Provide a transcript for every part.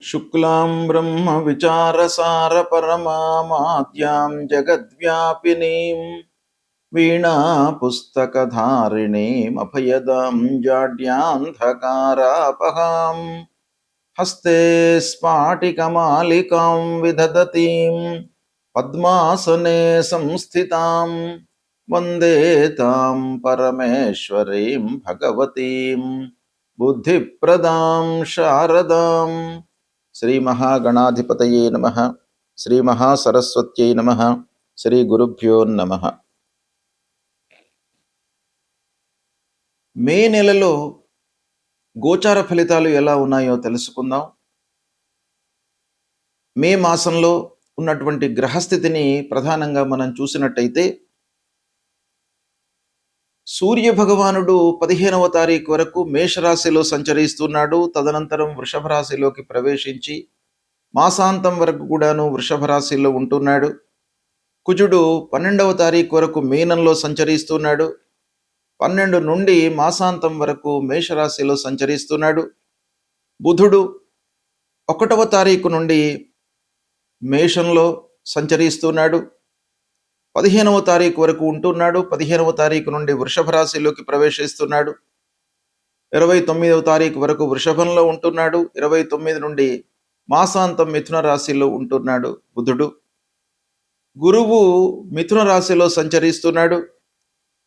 शुक्लां ब्रह्म विचारसार परमामाद्यां जगद्व्यापिनीं वीणा पुस्तकधारिणीम् अभयदां जाड्यान्धकारापहां हस्ते स्फाटिकमालिकां विदधतीं पद्मासने संस्थितां वन्दे तां परमेश्वरीं भगवतीं बुद्धिप्रदां शारदां। శ్రీ మహాగణాధిపతయే నమః. శ్రీ మహాసరస్వత్యై నమః. శ్రీ గురుభ్యో నమః. మే నెలలో గోచార ఫలితాలు ఎలా ఉన్నాయో తెలుసుకుందాం. మే మాసంలో ఉన్నటువంటి గ్రహస్థితిని ప్రధానంగా మనం చూసినట్టయితే సూర్య భగవానుడు 15వ తారీఖు వరకు మేషరాశిలో సంచరిస్తున్నాడు. తదనంతరం వృషభ రాశిలోకి ప్రవేశించి మాసాంతం వరకు కూడాను వృషభ రాశిలో ఉంటున్నాడు. కుజుడు 12వ తారీఖు వరకు మీనంలో సంచరిస్తున్నాడు. 12 నుండి మాసాంతం వరకు మేషరాశిలో సంచరిస్తున్నాడు. బుధుడు 1వ తారీఖు నుండి మేషంలో సంచరిస్తున్నాడు. 15వ తారీఖు వరకు ఉంటున్నాడు. 15వ తారీఖు నుండి వృషభ రాశిలోకి ప్రవేశిస్తున్నాడు. 29వ తారీఖు వరకు వృషభంలో ఉంటున్నాడు. 29 నుండి మాసాంతం మిథున రాశిలో ఉంటున్నాడు బుధుడు. గురువు మిథున రాశిలో సంచరిస్తున్నాడు.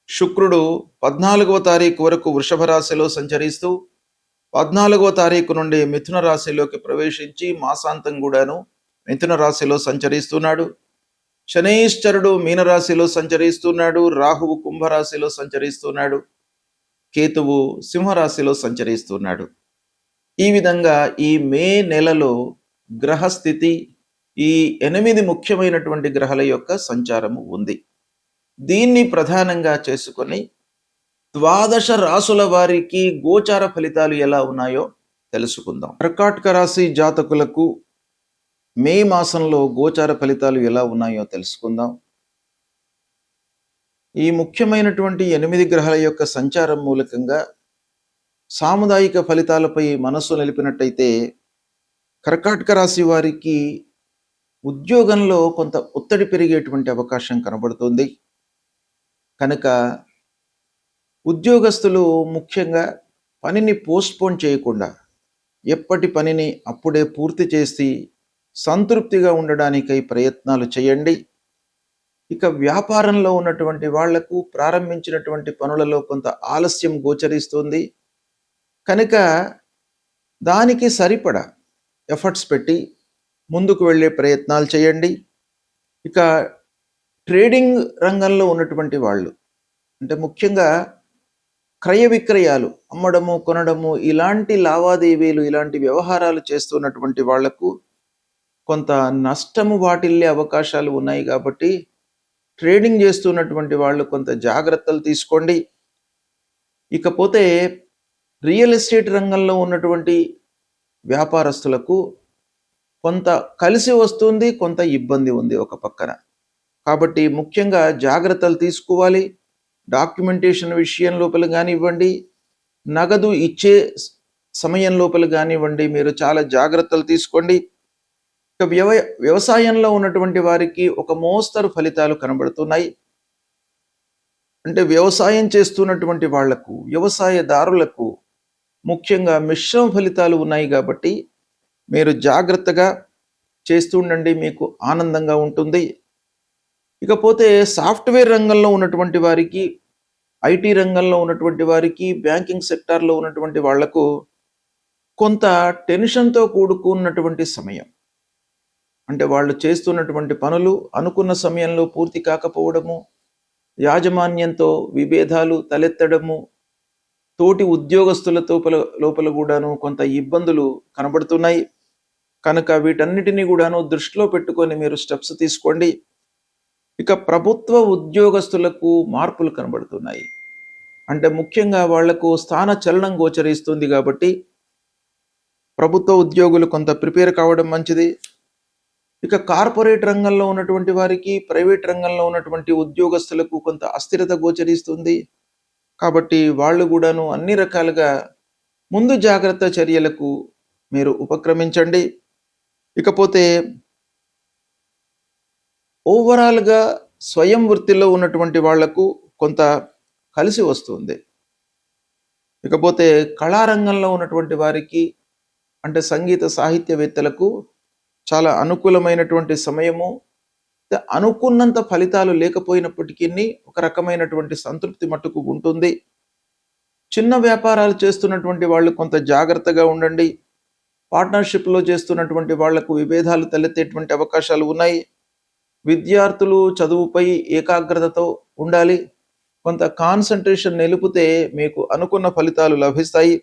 శుక్రుడు 14వ తారీఖు వరకు వృషభ రాశిలో సంచరిస్తూ 14వ తారీఖు నుండి మిథున రాశిలోకి ప్రవేశించి మాసాంతం కూడాను మిథున రాశిలో సంచరిస్తున్నాడు. శనైశ్చరుడు మీనరాశిలో సంచరిస్తున్నాడు. రాహువు కుంభరాశిలో సంచరిస్తున్నాడు. కేతువు సింహరాశిలో సంచరిస్తున్నాడు. ఈ విధంగా ఈ మే నెలలో గ్రహస్థితి ఈ 8 ముఖ్యమైనటువంటి గ్రహాల యొక్క సంచారము ఉంది. దీన్ని ప్రధానంగా చేసుకొని 12 రాసుల వారికి గోచార ఫలితాలు ఎలా ఉన్నాయో తెలుసుకుందాం. కర్కాటక రాశి జాతకులకు మే మాసంలో గోచార ఫలితాలు ఎలా ఉన్నాయో తెలుసుకుందాం. ఈ ముఖ్యమైనటువంటి 8 గ్రహాల యొక్క సంచారం మూలకంగా సాముదాయిక ఫలితాలపై మనస్సు నిలిపినట్టయితే కర్కాటక రాశి వారికి ఉద్యోగంలో కొంత ఒత్తిడి పెరిగేటువంటి అవకాశం కనబడుతుంది. కనుక ఉద్యోగస్తులు ముఖ్యంగా పనిని పోస్ట్పోన్ చేయకుండా ఎప్పటి పనిని అప్పుడే పూర్తి చేసి సంతృప్తిగా ఉండడానికై ప్రయత్నాలు చేయండి. ఇక వ్యాపారంలో ఉన్నటువంటి వాళ్లకు ప్రారంభించినటువంటి పనులలో కొంత ఆలస్యం గోచరిస్తుంది. కనుక దానికి సరిపడా ఎఫర్ట్స్ పెట్టి ముందుకు వెళ్ళే ప్రయత్నాలు చేయండి. ఇక ట్రేడింగ్ రంగంలో ఉన్నటువంటి వాళ్ళు అంటే ముఖ్యంగా క్రయ విక్రయాలు అమ్మడము కొనడము ఇలాంటి లావాదేవీలు ఇలాంటి వ్యవహారాలు చేస్తున్నటువంటి వాళ్లకు కొంత నష్టము వాటిల్లే అవకాశాలు ఉన్నాయి. కాబట్టి ట్రేడింగ్ చేస్తున్నటువంటి వాళ్ళు కొంత జాగ్రత్తలు తీసుకోండి. ఇకపోతే రియల్ ఎస్టేట్ రంగంలో ఉన్నటువంటి వ్యాపారస్తులకు కొంత కలిసి వస్తుంది, కొంత ఇబ్బంది ఉంది ఒక పక్కన. కాబట్టి ముఖ్యంగా జాగ్రత్తలు తీసుకోవాలి. డాక్యుమెంటేషన్ విషయం లోపల కానివ్వండి, నగదు ఇచ్చే సమయం లోపల కానివ్వండి, మీరు చాలా జాగ్రత్తలు తీసుకోండి. వ్యవసాయంలో ఉన్నటువంటి వారికి ఒక మోస్తరు ఫలితాలు కనబడుతున్నాయి. అంటే వ్యవసాయం చేస్తున్నటువంటి వాళ్లకు వ్యవసాయదారులకు ముఖ్యంగా మిశ్రమ ఫలితాలు ఉన్నాయి. కాబట్టి మీరు జాగ్రత్తగా చేస్తుండండి, మీకు ఆనందంగా ఉంటుంది. ఇకపోతే సాఫ్ట్వేర్ రంగంలో ఉన్నటువంటి వారికి, ఐటీ రంగంలో ఉన్నటువంటి వారికి, బ్యాంకింగ్ సెక్టార్లో ఉన్నటువంటి వాళ్లకు కొంత టెన్షన్తో కూడుకున్నటువంటి సమయం. అంటే వాళ్ళు చేస్తున్నటువంటి పనులు అనుకున్న సమయంలో పూర్తి కాకపోవడము, యాజమాన్యంతో విభేదాలు తలెత్తడము, తోటి ఉద్యోగస్తులతో లోపల కూడాను కొంత ఇబ్బందులు కనబడుతున్నాయి. కనుక వీటన్నిటినీ కూడాను దృష్టిలో పెట్టుకొని మీరు స్టెప్స్ తీసుకోండి. ఇక ప్రభుత్వ ఉద్యోగస్తులకు మార్పులు కనబడుతున్నాయి. అంటే ముఖ్యంగా వాళ్లకు స్థాన చలనం గోచరిస్తుంది. కాబట్టి ప్రభుత్వ ఉద్యోగులు కొంత ప్రిపేర్ కావడం మంచిది. ఇక కార్పొరేట్ రంగంలో ఉన్నటువంటి వారికి, ప్రైవేట్ రంగంలో ఉన్నటువంటి ఉద్యోగస్తులకు కొంత అస్థిరత గోచరిస్తుంది. కాబట్టి వాళ్ళు కూడాను అన్ని రకాలుగా ముందు జాగ్రత్త చర్యలకు మీరు ఉపక్రమించండి. ఇకపోతే ఓవరాల్గా స్వయం వృత్తిలో ఉన్నటువంటి వాళ్లకు కొంత కలిసి వస్తుంది. ఇకపోతే కళారంగంలో ఉన్నటువంటి వారికి, అంటే సంగీత సాహిత్యవేత్తలకు చాలా అనుకూలమైనటువంటి సమయము. అనుకున్నంత ఫలితాలు లేకపోయినప్పటికీ ఒక రకమైనటువంటి సంతృప్తి మట్టుకు ఉంటుంది. చిన్న వ్యాపారాలు చేస్తున్నటువంటి వాళ్ళు కొంత జాగ్రత్తగా ఉండండి. పార్ట్నర్షిప్లో చేస్తున్నటువంటి వాళ్లకు విభేదాలు తలెత్తేటువంటి అవకాశాలు ఉన్నాయి. విద్యార్థులు చదువుపై ఏకాగ్రతతో ఉండాలి. కొంత కాన్సంట్రేషన్ నిలిపితే మీకు అనుకున్న ఫలితాలు లభిస్తాయి.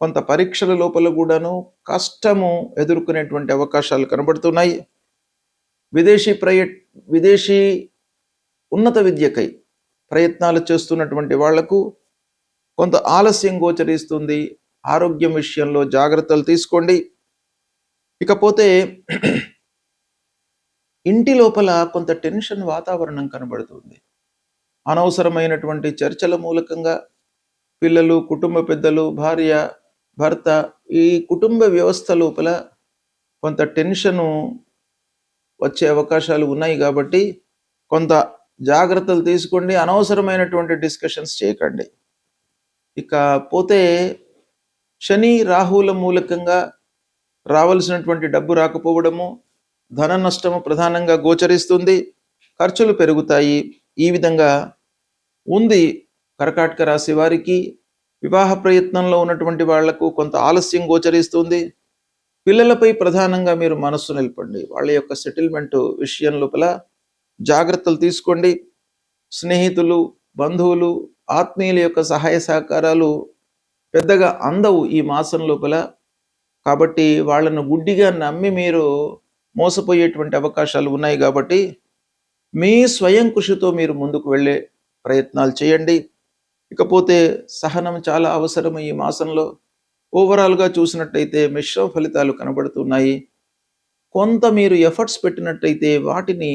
కొంత పరీక్షల లోపల కూడాను కష్టము ఎదుర్కొనేటువంటి అవకాశాలు కనబడుతున్నాయి. విదేశీ ఉన్నత విద్యకై ప్రయత్నాలు చేస్తున్నటువంటి వాళ్లకు కొంత ఆలస్యం గోచరిస్తుంది. ఆరోగ్యం విషయంలో జాగ్రత్తలు తీసుకోండి. ఇకపోతే ఇంటి లోపల కొంత టెన్షన్ వాతావరణం కనబడుతుంది. అనవసరమైనటువంటి చర్చల మూలకంగా పిల్లలు, కుటుంబ పెద్దలు, భార్య, భర్త, ఈ కుటుంబ వ్యవస్థ లోపల కొంత టెన్షను వచ్చే అవకాశాలు ఉన్నాయి. కాబట్టి కొంత జాగ్రత్తలు తీసుకోండి. అనవసరమైనటువంటి డిస్కషన్స్ చేయకండి. ఇకపోతే శని, రాహువుల మూలకంగా రావాల్సినటువంటి డబ్బు రాకపోవడము, ధన నష్టము ప్రధానంగా గోచరిస్తుంది. ఖర్చులు పెరుగుతాయి. ఈ విధంగా ఉంది కర్కాటక రాశి వారికి. వివాహ ప్రయత్నంలో ఉన్నటువంటి వాళ్లకు కొంత ఆలస్యం గోచరిస్తుంది. పిల్లలపై ప్రధానంగా మీరు మనస్సు నిలపండి. వాళ్ళ యొక్క సెటిల్మెంట్ విషయం లోపల జాగ్రత్తలు తీసుకోండి. స్నేహితులు, బంధువులు, ఆత్మీయుల యొక్క సహాయ సహకారాలు పెద్దగా అందవు ఈ మాసం లోపల. కాబట్టి వాళ్ళను గుడ్డిగా నమ్మి మీరు మోసపోయేటువంటి అవకాశాలు ఉన్నాయి. కాబట్టి మీ స్వయం కృషితో మీరు ముందుకు వెళ్ళే ప్రయత్నాలు చేయండి. ఇకపోతే సహనం చాలా అవసరం ఈ మాసంలో. ఓవరాల్గా చూసినట్టయితే మిశ్రమ ఫలితాలు కనబడుతున్నాయి. కొంత మీరు ఎఫర్ట్స్ పెట్టినట్టయితే వాటిని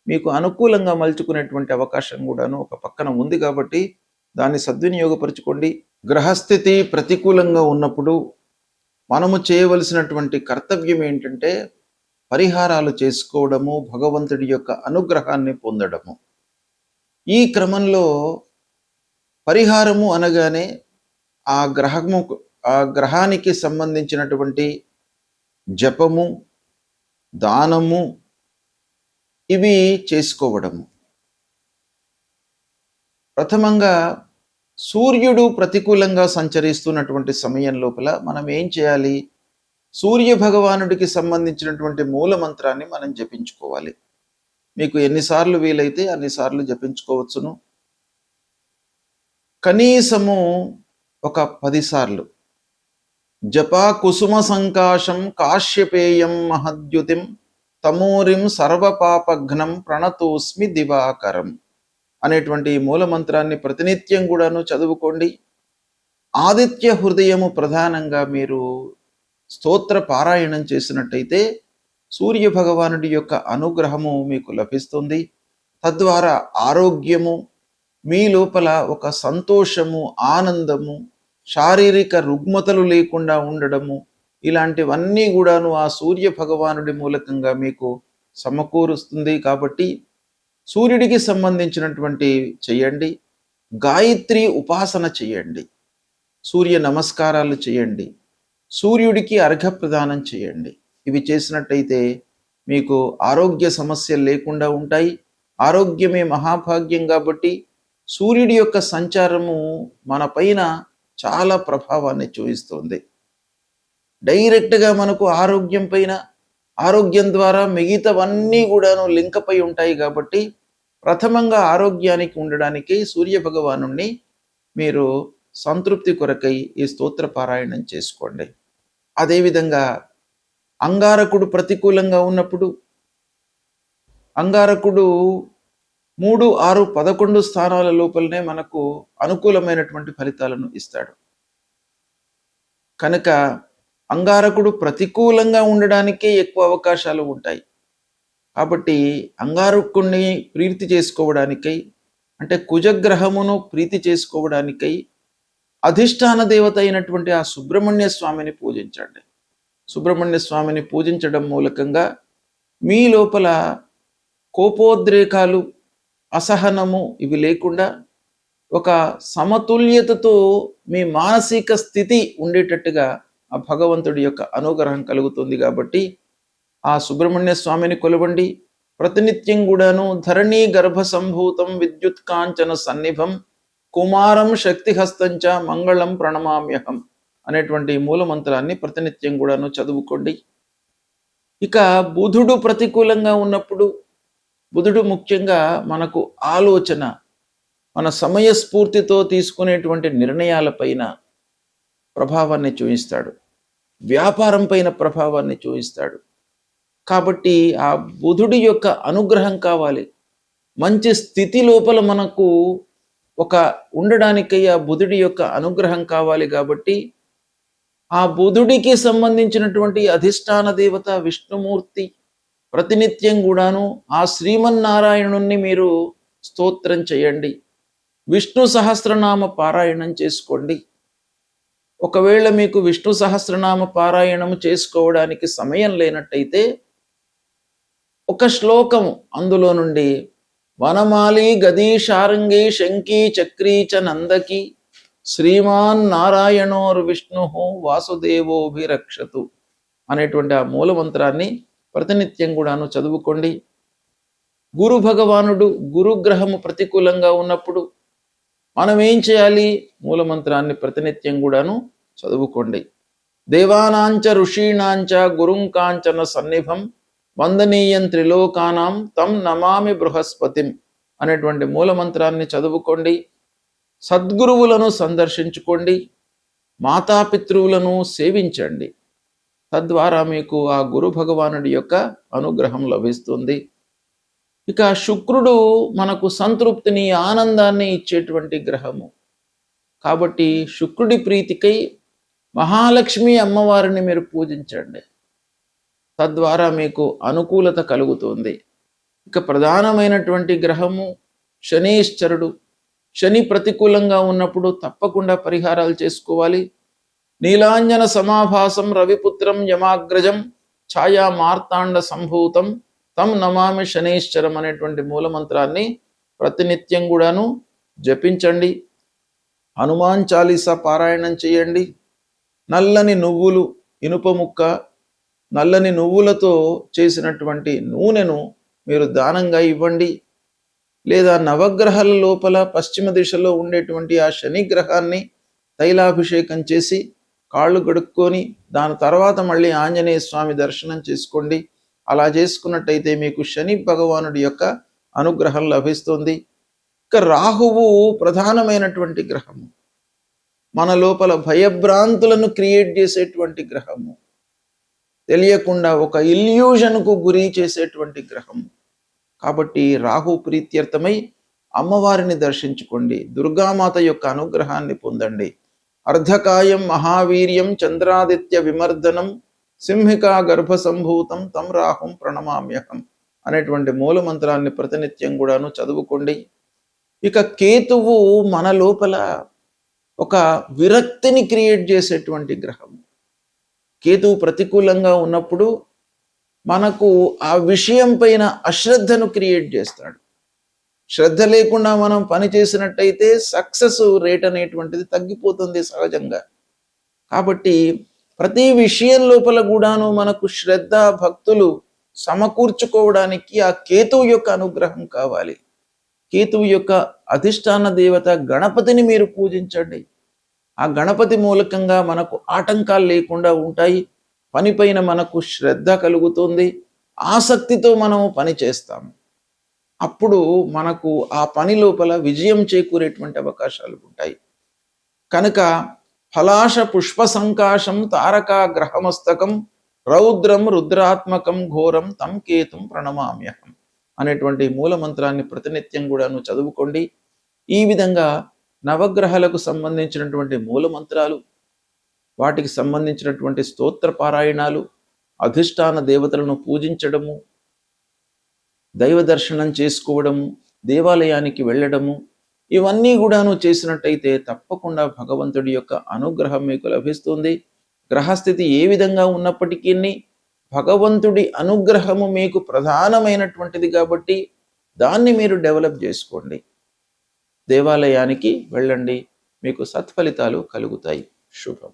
మీకు అనుకూలంగా మలుచుకునేటువంటి అవకాశం కూడాను ఒక పక్కన ఉంది. కాబట్టి దాన్ని సద్వినియోగపరచుకోండి. గ్రహస్థితి ప్రతికూలంగా ఉన్నప్పుడు మనము చేయవలసినటువంటి కర్తవ్యం ఏంటంటే పరిహారాలు చేసుకోవడము, భగవంతుడి యొక్క అనుగ్రహాన్ని పొందడము. ఈ క్రమంలో పరిహారము అనగానే ఆ గ్రహానికి సంబంధించినటువంటి జపము, దానము ఇవి చేసుకోవడము. ప్రథమంగా సూర్యుడు ప్రతికూలంగా సంచరిస్తున్నటువంటి సమయం లోపల మనం ఏం చేయాలి? సూర్య భగవానుడికి సంబంధించినటువంటి మూల మంత్రాన్ని మనం జపించుకోవాలి. మీకు ఎన్నిసార్లు వీలైతే అన్నిసార్లు జపించుకోవచ్చును. కనీసము ఒక 10 సార్లు. జపా కుసుమ సంకాశం కాశ్యపేయం మహద్యుతిం తమూరిం సర్వపాపఘ్నం ప్రణతోస్మి దివాకరం అనేటువంటి మూల మంత్రాన్ని ప్రతినిత్యం కూడాను చదువుకోండి. ఆదిత్య హృదయము ప్రధానంగా మీరు స్తోత్ర పారాయణం చేసినట్టయితే సూర్య భగవానుడి యొక్క అనుగ్రహము మీకు లభిస్తుంది. తద్వారా ఆరోగ్యము, మీ లోపల ఒక సంతోషము, ఆనందము, శారీరక రుగ్మతలు లేకుండా ఉండడము, ఇలాంటివన్నీ కూడాను ఆ సూర్య భగవానుడి మూలకంగా మీకు సమకూరుస్తుంది. కాబట్టి సూర్యుడికి సంబంధించినటువంటి చేయండి. గాయత్రి ఉపాసన చేయండి. సూర్య నమస్కారాలు చేయండి. సూర్యుడికి అర్ఘ్య ప్రదానం చేయండి. ఇవి చేసినట్టయితే మీకు ఆరోగ్య సమస్యలు లేకుండా ఉంటాయి. ఆరోగ్యమే మహాభాగ్యం. కాబట్టి సూర్యుడి యొక్క సంచారము మన పైన చాలా ప్రభావాన్ని చూపిస్తుంది. డైరెక్ట్గా మనకు ఆరోగ్యం పైన, ఆరోగ్యం ద్వారా మిగతావన్నీ కూడాను లింక్ అయి ఉంటాయి. కాబట్టి ప్రథమంగా ఆరోగ్యానికి ఉండడానికి సూర్య భగవాను మీరు సంతృప్తి కొరకై ఈ స్తోత్ర పారాయణం చేసుకోండి. అదేవిధంగా అంగారకుడు ప్రతికూలంగా ఉన్నప్పుడు, అంగారకుడు 3, 6, 11 స్థానాల లోపలనే మనకు అనుకూలమైనటువంటి ఫలితాలను ఇస్తాడు. కనుక అంగారకుడు ప్రతికూలంగా ఉండడానికే ఎక్కువ అవకాశాలు ఉంటాయి. కాబట్టి అంగారకుడిని ప్రీతి చేసుకోవడానికై, అంటే కుజగ్రహమును ప్రీతి చేసుకోవడానికై అధిష్టాన దేవత అయినటువంటి ఆ సుబ్రహ్మణ్య స్వామిని పూజించండి. సుబ్రహ్మణ్య స్వామిని పూజించడం మూలకంగా మీ లోపల కోపోద్రేకాలు, అసహనము ఇవి లేకుండా ఒక సమతుల్యతతో మీ మానసిక స్థితి ఉండేటట్టుగా ఆ భగవంతుడి యొక్క అనుగ్రహం కలుగుతుంది. కాబట్టి ఆ సుబ్రహ్మణ్య స్వామిని కొలవండి. ప్రతినిత్యం కూడాను ధరణీ గర్భ సంభూతం విద్యుత్ కాంచన సన్నిభం కుమారం శక్తిహస్తంచ మంగళం ప్రణమామ్యహం అనేటువంటి మూలమంత్రాన్ని ప్రతినిత్యం కూడాను చదువుకోండి. ఇక బుధుడు ప్రతికూలంగా ఉన్నప్పుడు, బుధుడు ముఖ్యంగా మనకు ఆలోచన, మన సమయస్ఫూర్తితో తీసుకునేటువంటి నిర్ణయాలపైన ప్రభావాన్ని చూపిస్తాడు, వ్యాపారం పైన ప్రభావాన్ని చూపిస్తాడు. కాబట్టి ఆ బుధుడి యొక్క అనుగ్రహం కావాలి. మంచి స్థితి లోపల మనకు ఒక ఉండడానికై ఆ బుధుడి యొక్క అనుగ్రహం కావాలి. కాబట్టి ఆ బుధుడికి సంబంధించినటువంటి అధిష్టాన దేవత విష్ణుమూర్తి ప్రతినిత్యం కూడాను ఆ శ్రీమన్నారాయణుణ్ణి మీరు స్తోత్రం చేయండి. విష్ణు సహస్రనామ పారాయణం చేసుకోండి. ఒకవేళ మీకు విష్ణు సహస్రనామ పారాయణం చేసుకోవడానికి సమయం లేనట్టయితే ఒక శ్లోకం అందులో నుండి వనమాలి గదీ శారంగి శంకీ చక్రీ చ నందకి శ్రీమాన్ నారాయణోర్ విష్ణు వాసుదేవోభిరక్షతు అనేటువంటి ఆ మూలమంత్రాన్ని ప్రతినిత్యం కూడాను చదువుకోండి. గురు భగవానుడు గురుగ్రహము ప్రతికూలంగా ఉన్నప్పుడు మనం ఏం చేయాలి? మూలమంత్రాన్ని ప్రతినిత్యం కూడాను చదువుకోండి. దేవానాంచ ఋషీణాంచ గురుంకాంచన సన్నిభం వందనీయం త్రిలోకానాం తం నమామి బృహస్పతిం అనేటువంటి మూలమంత్రాన్ని చదువుకోండి. సద్గురువులను సందర్శించుకోండి. మాతాపితృవులను సేవించండి. తద్వారా మీకు ఆ గురు భగవానుడి యొక్క అనుగ్రహం లభిస్తుంది. ఇక శుక్రుడు మనకు సంతృప్తిని, ఆనందాన్ని ఇచ్చేటువంటి గ్రహము. కాబట్టి శుక్రుడి ప్రీతికై మహాలక్ష్మి అమ్మవారిని మీరు పూజించండి. తద్వారా మీకు అనుకూలత కలుగుతుంది. ఇక ప్రధానమైనటువంటి గ్రహము శనీశ్వరుడు. శని ప్రతికూలంగా ఉన్నప్పుడు తప్పకుండా పరిహారాలు చేసుకోవాలి. నీలాంజన సమాభాసం రవిపుత్రం యమాగ్రజం ఛాయా మార్తాండ సంభూతం తం నమామి శనీశ్వరం అనేటువంటి మూలమంత్రాన్ని ప్రతినిత్యం కూడాను జపించండి. హనుమాన్ చాలీసా పారాయణం చేయండి. నల్లని నువ్వులు, ఇనుప ముక్క, నల్లని నువ్వులతో చేసినటువంటి నూనెను మీరు దానంగా ఇవ్వండి. లేదా నవగ్రహాల లోపల పశ్చిమ దిశలో ఉండేటువంటి ఆ శని గ్రహాన్ని తైలాభిషేకం చేసి కాళ్ళు గడుక్కొని దాని తర్వాత మళ్ళీ ఆంజనేయ స్వామి దర్శనం చేసుకోండి. అలా చేసుకున్నట్టయితే మీకు శని భగవానుడి యొక్క అనుగ్రహం లభిస్తుంది. ఇక రాహువు ప్రధానమైనటువంటి గ్రహము. మన లోపల భయభ్రాంతులను క్రియేట్ చేసేటువంటి గ్రహము. తెలియకుండా ఒక ఇల్యూషన్కు గురి చేసేటువంటి గ్రహము. కాబట్టి రాహు ప్రీత్యర్థమై అమ్మవారిని దర్శించుకోండి. దుర్గామాత యొక్క అనుగ్రహాన్ని పొందండి. అర్ధకాయం మహావీర్యం చంద్రాదిత్య విమర్దనం సింహికా గర్భ సంభూతం తం రాహుం ప్రణమామ్యహం అనేటువంటి మూలమంత్రాన్ని ప్రతినిత్యం కూడాను చదువుకోండి. ఇక కేతువు మన లోపల ఒక విరక్తిని క్రియేట్ చేసేటువంటి గ్రహం. కేతువు ప్రతికూలంగా ఉన్నప్పుడు మనకు ఆ విషయం పైన అశ్రద్ధను క్రియేట్ చేస్తాడు. శ్రద్ధ లేకుండా మనం పని చేసినట్టయితే సక్సెస్ రేట్ అనేటువంటిది తగ్గిపోతుంది సహజంగా. కాబట్టి ప్రతి విషయం లోపల కూడాను మనకు శ్రద్ధ భక్తులు సమకూర్చుకోవడానికి ఆ కేతువు యొక్క అనుగ్రహం కావాలి. కేతువు యొక్క అధిష్టాన దేవత గణపతిని మీరు పూజించండి. ఆ గణపతి మూలకంగా మనకు ఆటంకాలు లేకుండా ఉంటాయి. పనిపైన మనకు శ్రద్ధ కలుగుతుంది. ఆసక్తితో మనము పని చేస్తాము. అప్పుడు మనకు ఆ పని లోపల విజయం చేకూరేటువంటి అవకాశాలు ఉంటాయి. కనుక ఫలాశ పుష్ప సంకాశం తారకా గ్రహమస్తకం రౌద్రం రుద్రాత్మకం ఘోరం తం కేతుం ప్రణమామ్యహం అనేటువంటి మూలమంత్రాన్ని ప్రతినిత్యం కూడాను చదువుకోండి. ఈ విధంగా నవగ్రహాలకు సంబంధించినటువంటి మూలమంత్రాలు, వాటికి సంబంధించినటువంటి స్తోత్ర పారాయణాలు, అధిష్టాన దేవతలను పూజించడము, దైవ దర్శనం చేసుకోవడము, దేవాలయానికి వెళ్ళడము, ఇవన్నీ కూడాను చేసినట్టయితే తప్పకుండా భగవంతుడి యొక్క అనుగ్రహం మీకు లభిస్తుంది. గ్రహస్థితి ఏ విధంగా ఉన్నప్పటికీ భగవంతుడి అనుగ్రహము మీకు ప్రధానమైనటువంటిది కాబట్టి దాన్ని మీరు డెవలప్ చేసుకోండి. దేవాలయానికి వెళ్ళండి, మీకు సత్ఫలితాలు కలుగుతాయి. శుభం.